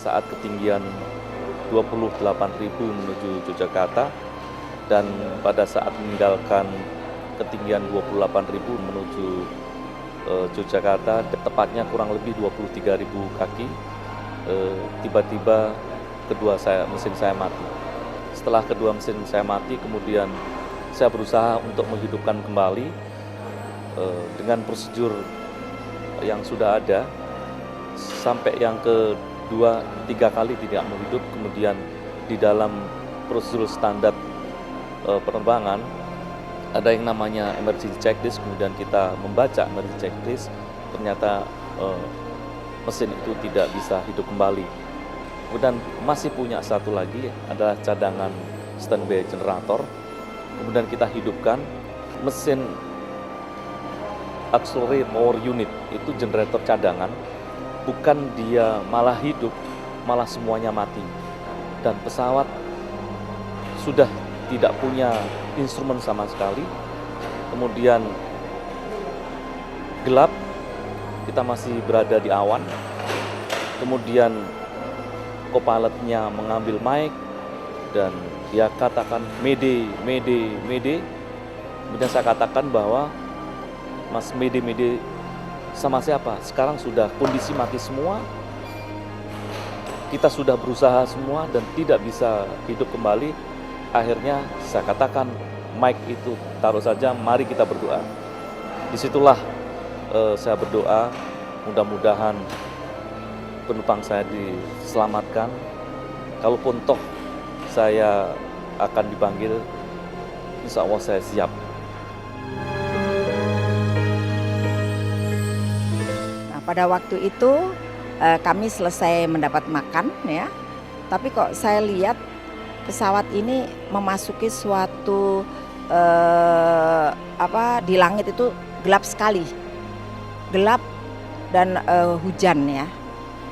saat ketinggian 28.000 menuju Yogyakarta, dan pada saat meninggalkan ketinggian 28.000 menuju Yogyakarta, tepatnya kurang lebih 23.000 kaki, tiba-tiba mesin saya mati. Setelah kedua mesin saya mati, kemudian saya berusaha untuk menghidupkan kembali dengan prosedur yang sudah ada, sampai yang kedua, 3 kali tidak menghidup. Kemudian di dalam prosedur standar penerbangan ada yang namanya emergency checklist, kemudian kita membaca emergency checklist, ternyata mesin itu tidak bisa hidup kembali. Kemudian masih punya satu lagi, adalah cadangan standby generator. Kemudian kita hidupkan mesin auxiliary power unit, itu generator cadangan, bukan dia malah hidup, malah semuanya mati. Dan pesawat sudah tidak punya instrumen sama sekali. Kemudian gelap, kita masih berada di awan. Kemudian co-pilotnya mengambil mic dan dia katakan Mayday, Mayday, Mayday. Kemudian saya katakan bahwa Mas, Mayday, Mayday sama siapa? Sekarang sudah kondisi mati semua, kita sudah berusaha semua dan tidak bisa hidup kembali. Akhirnya saya katakan, mic itu taruh saja, mari kita berdoa. Disitulah saya berdoa, mudah-mudahan penumpang saya diselamatkan. Kalaupun toh saya akan dipanggil, insya Allah saya siap. Nah, pada waktu itu kami selesai mendapat makan, ya. Tapi kok saya lihat pesawat ini memasuki suatu di langit itu gelap sekali, gelap dan hujan, ya.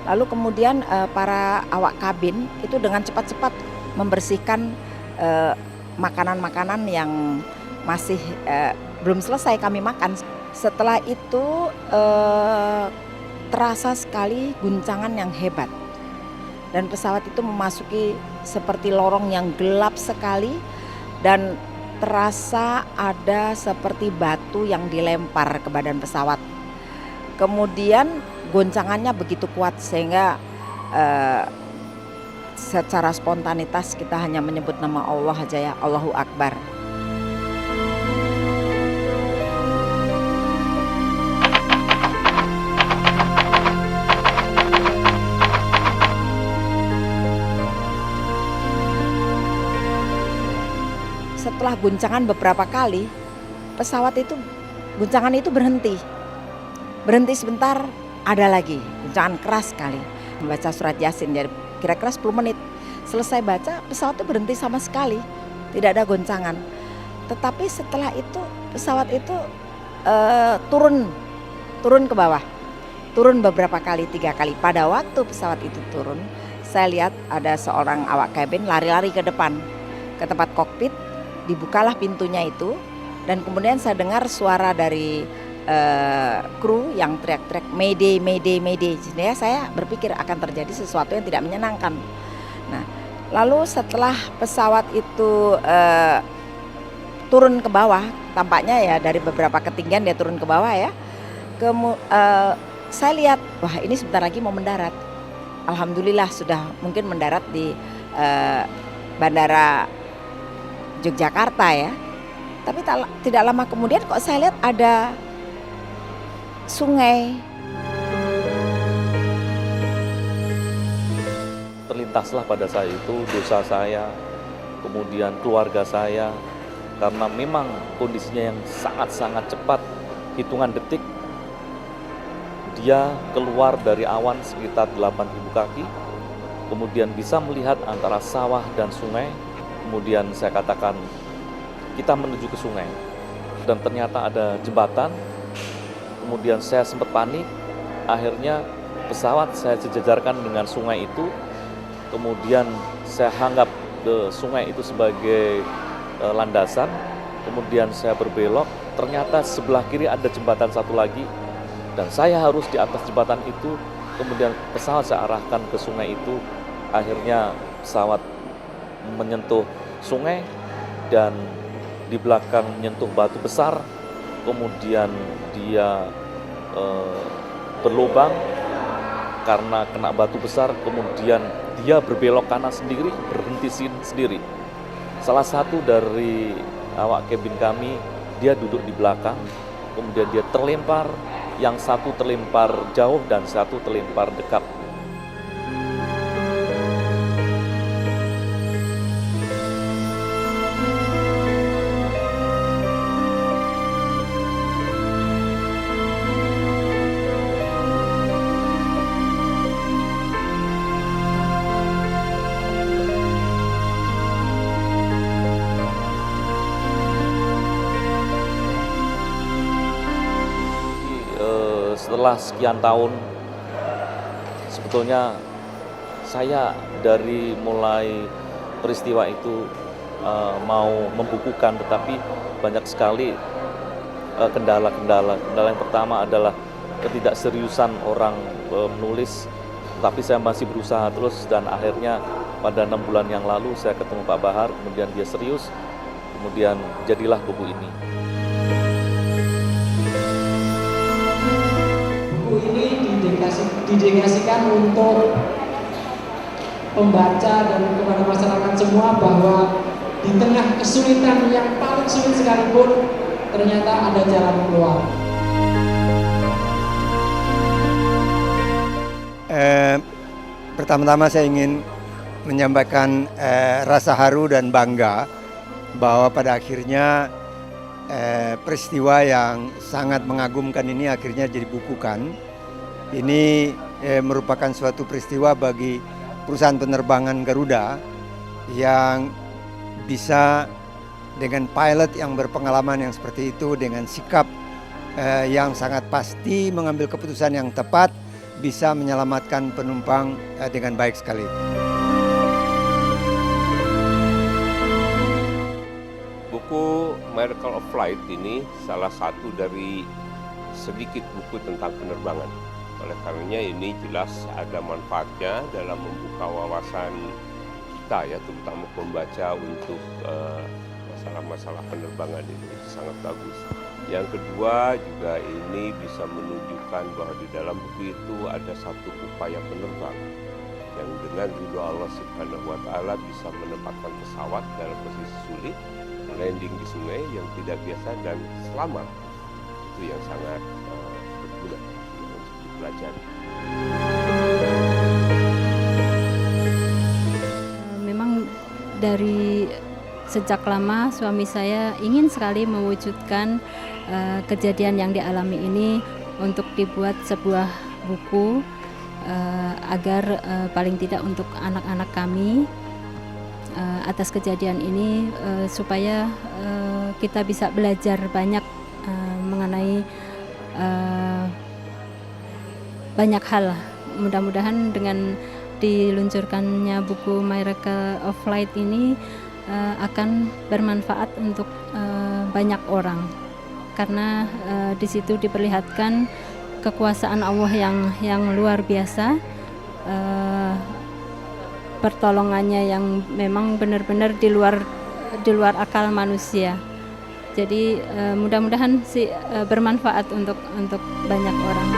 Lalu kemudian para awak kabin itu dengan cepat-cepat membersihkan makanan-makanan yang masih belum selesai kami makan. Setelah itu terasa sekali guncangan yang hebat. Dan pesawat itu memasuki seperti lorong yang gelap sekali, dan terasa ada seperti batu yang dilempar ke badan pesawat. Kemudian goncangannya begitu kuat sehingga secara spontanitas kita hanya menyebut nama Allah aja, ya, Allahu Akbar. Setelah guncangan beberapa kali, pesawat itu, guncangan itu berhenti sebentar, ada lagi guncangan keras sekali. Membaca surat Yasin, jadi kira-kira 10 menit selesai baca, pesawat itu berhenti sama sekali, tidak ada goncangan. Tetapi setelah itu pesawat itu turun ke bawah, turun beberapa kali, 3 kali. Pada waktu pesawat itu turun, saya lihat ada seorang awak kabin lari-lari ke depan, ke tempat kokpit. Dibukalah pintunya itu, dan kemudian saya dengar suara dari kru yang teriak-teriak Mayday, Mayday, Mayday. Jadi saya berpikir akan terjadi sesuatu yang tidak menyenangkan. Nah, lalu setelah pesawat itu turun ke bawah, tampaknya ya dari beberapa ketinggian dia turun ke bawah, ya. Saya lihat, wah, ini sebentar lagi mau mendarat. Alhamdulillah sudah mungkin mendarat di bandara Yogyakarta, ya. Tapi tidak lama kemudian kok saya lihat ada sungai. Terlintaslah pada saat itu dosa saya, kemudian keluarga saya, karena memang kondisinya yang sangat-sangat cepat, hitungan detik dia keluar dari awan sekitar 8.000 kaki, kemudian bisa melihat antara sawah dan sungai. Kemudian saya katakan, kita menuju ke sungai, dan ternyata ada jembatan. Kemudian saya sempat panik, akhirnya pesawat saya sejajarkan dengan sungai itu. Kemudian saya hanggap ke sungai itu sebagai landasan. Kemudian saya berbelok, ternyata sebelah kiri ada jembatan satu lagi, dan saya harus di atas jembatan itu kemudian pesawat saya arahkan ke sungai itu, akhirnya pesawat menyentuh sungai dan di belakang menyentuh batu besar, kemudian dia berlubang karena kena batu besar, kemudian dia berbelok kanan sendiri, berhenti sendiri. Salah satu dari awak kabin kami, dia duduk di belakang, kemudian dia terlempar, yang satu terlempar jauh dan satu terlempar dekat. Setelah sekian tahun, sebetulnya saya dari mulai peristiwa itu mau membukukan, tetapi banyak sekali kendala-kendala. Kendala yang pertama adalah ketidakseriusan orang menulis, tapi saya masih berusaha terus dan akhirnya pada 6 bulan yang lalu saya ketemu Pak Bahar, kemudian dia serius, kemudian jadilah buku ini. Buku ini didedikasikan untuk pembaca dan kepada masyarakat semua bahwa di tengah kesulitan yang paling sulit sekalipun ternyata ada jalan keluar. Pertama-tama saya ingin menyampaikan rasa haru dan bangga bahwa pada akhirnya peristiwa yang sangat mengagumkan ini akhirnya jadi bukukan. Ini merupakan suatu peristiwa bagi perusahaan penerbangan Garuda yang bisa dengan pilot yang berpengalaman yang seperti itu, dengan sikap yang sangat pasti mengambil keputusan yang tepat, bisa menyelamatkan penumpang dengan baik sekali. Buku Miracle of Flight ini salah satu dari sedikit buku tentang penerbangan. Oleh karenanya ini jelas ada manfaatnya dalam membuka wawasan kita ya, terutama pembaca untuk masalah-masalah penerbangan ini. Itu sangat bagus. Yang kedua juga ini bisa menunjukkan bahwa di dalam buku itu ada satu upaya penerbang yang dengan ridho Allah Subhanahu wa Ta'ala bisa menempatkan pesawat dalam posisi sulit, landing di sungai yang tidak biasa dan selamat. Itu yang sangat berguna untuk dipelajari. Memang dari sejak lama suami saya ingin sekali mewujudkan kejadian yang dialami ini untuk dibuat sebuah buku agar paling tidak untuk anak-anak kami atas kejadian ini supaya kita bisa belajar banyak mengenai banyak hal. Mudah-mudahan dengan diluncurkannya buku Miracle of Flight ini akan bermanfaat untuk banyak orang, karena di situ diperlihatkan kekuasaan Allah yang luar biasa, pertolongannya yang memang benar-benar di luar akal manusia. Jadi mudah-mudahan sih bermanfaat untuk banyak orang.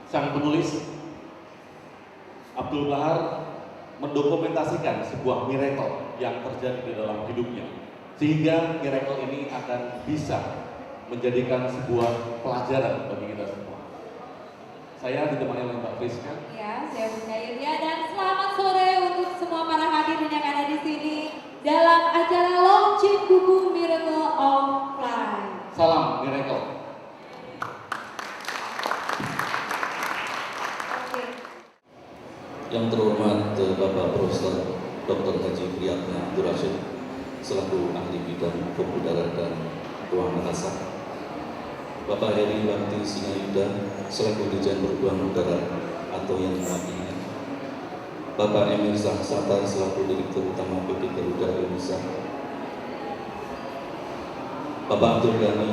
sang penulis Abdul Bahar mendokumentasikan sebuah miracle yang terjadi di dalam hidupnya, sehingga miracle ini akan bisa menjadikan sebuah pelajaran bagi kita semua. Saya ditemani oleh Mbak Priska. Ya, saya Bunda Yulia, dan selamat sore untuk semua para hadirin yang ada di sini dalam acara launching buku Miracle of Life. Salam miracle. Oke. Yang terhormat Bapak Profesor Dr. Haji Priyatna Abdul Rashid selaku ahli bidang hukum udara dan ruang angkasa, Bapak Heri Bakti Singayuda selaku Dirjen Perhubungan Udara atau yang mewakilinya, Bapak Emir Satar selaku Direktur Utama PT Garuda Indonesia, Bapak Abdul Ghani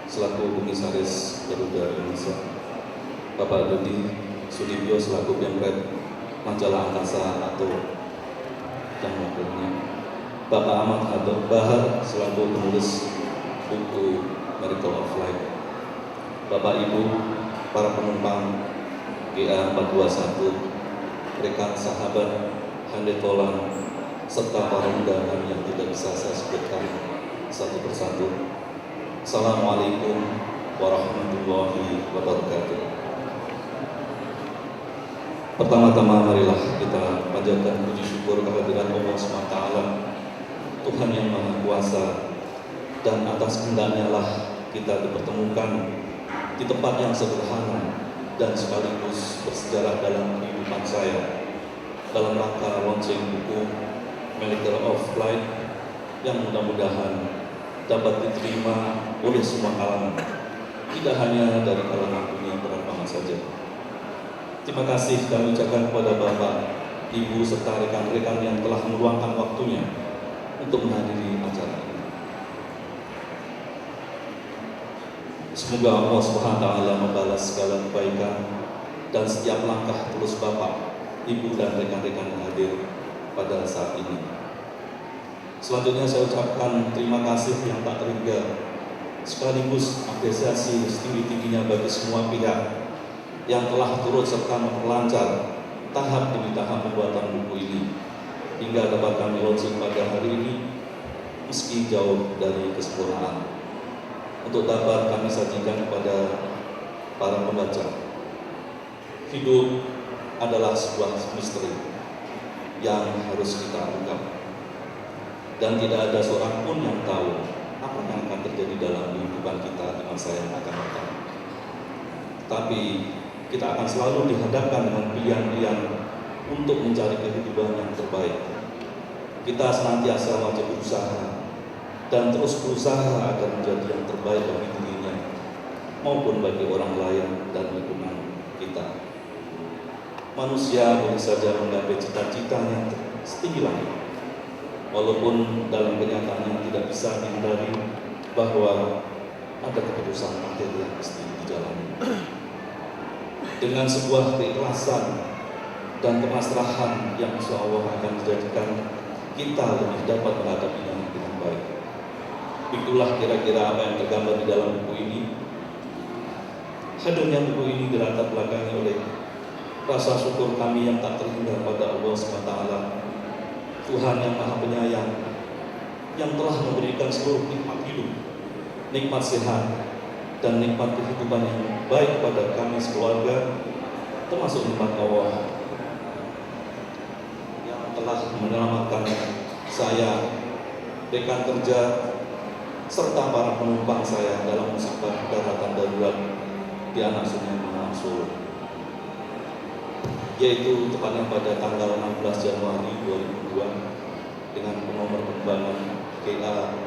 selaku Komisaris Garuda Indonesia, Bapak Dodi Sudibyo selaku Pemret Majalah Angkasa atau yang wakilnya, Bapak Ahmad Habib Bahar selaku penulis buku Miracle of Life, Bapak Ibu, para penumpang GA 421, rekan sahabat, handetolan, serta para undangan yang tidak bisa saya sebutkan satu persatu. Assalamualaikum warahmatullahi wabarakatuh. Pertama-tama marilah kita panjatkan puji syukur kehadiran Allah SWT, Tuhan yang Maha Kuasa, dan atas kehendaknya lah kita dipertemukan di tempat yang sederhana dan sekaligus bersejarah dalam kehidupan saya dalam rangka launching buku Miracle of Life yang mudah-mudahan dapat diterima oleh semua kalangan, tidak hanya dari kalangan dunia penerbangan saja. Terima kasih kami ucapkan kepada Bapak, Ibu, serta rekan-rekan yang telah meluangkan waktunya untuk menghadiri acara ini. Semoga Allah SWT membalas segala kebaikan dan setiap langkah tulus Bapak, Ibu, dan rekan-rekan yang hadir pada saat ini. Selanjutnya saya ucapkan terima kasih yang tak terhingga, sekaligus apresiasi setinggi-tingginya bagi semua pihak yang telah turut serta memperlancar tahap demi tahap pembuatan buku ini hingga dapat kami launching pada hari ini meski jauh dari kesempurnaan, untuk dapat kami sajikan kepada para pembaca. Hidup adalah sebuah misteri yang harus kita ungkap, dan tidak ada seorang pun yang tahu apa yang akan terjadi dalam kehidupan kita di masa yang akan datang. Tapi kita akan selalu dihadapkan dengan pilihan-pilihan untuk mencari kehidupan yang terbaik. Kita senantiasa wajib berusaha dan terus berusaha agar menjadi yang terbaik bagi dirinya maupun bagi orang lain dan lingkungan kita. Manusia boleh saja menggapai cita-cita yang setinggi langit, walaupun dalam kenyataannya tidak bisa dihindari bahwa ada keputusan akhir yang mesti dijalani. Dengan sebuah keikhlasan dan kepasrahan yang insya Allah akan menjadikan kita lebih dapat menghadapinya dengan baik. Itulah kira-kira apa yang tergambar di dalam buku ini. Hadirnya buku ini dilatar belakangi oleh rasa syukur kami yang tak terhingga pada Allah SWT, Tuhan yang Maha Penyayang, yang telah memberikan seluruh nikmat hidup, nikmat sehat, dan nikmat kehidupan yang baik pada kami sekeluarga, termasuk nikmat Allah yang telah menyelamatkan saya, rekan kerja, serta para penumpang saya dalam musibah daratan darurat di anak sungai Mahakam Solo, yaitu tepatnya pada tanggal 16 Januari 2002 dengan nomor penerbangan GA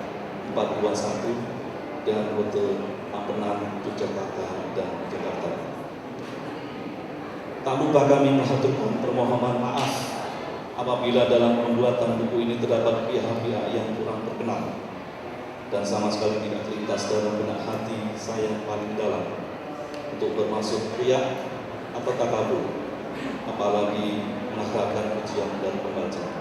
421 dengan rute Ampenan, Yogyakarta, dan Jakarta. Tak lupa kami mengaturkan permohonan maaf apabila dalam pembuatan buku ini terdapat pihak-pihak yang kurang berkenan dan sama sekali tidak terlintas dalam benak hati saya yang paling dalam untuk bermaksud riak atau takabur, apalagi mengharapkan pujian dari pembaca.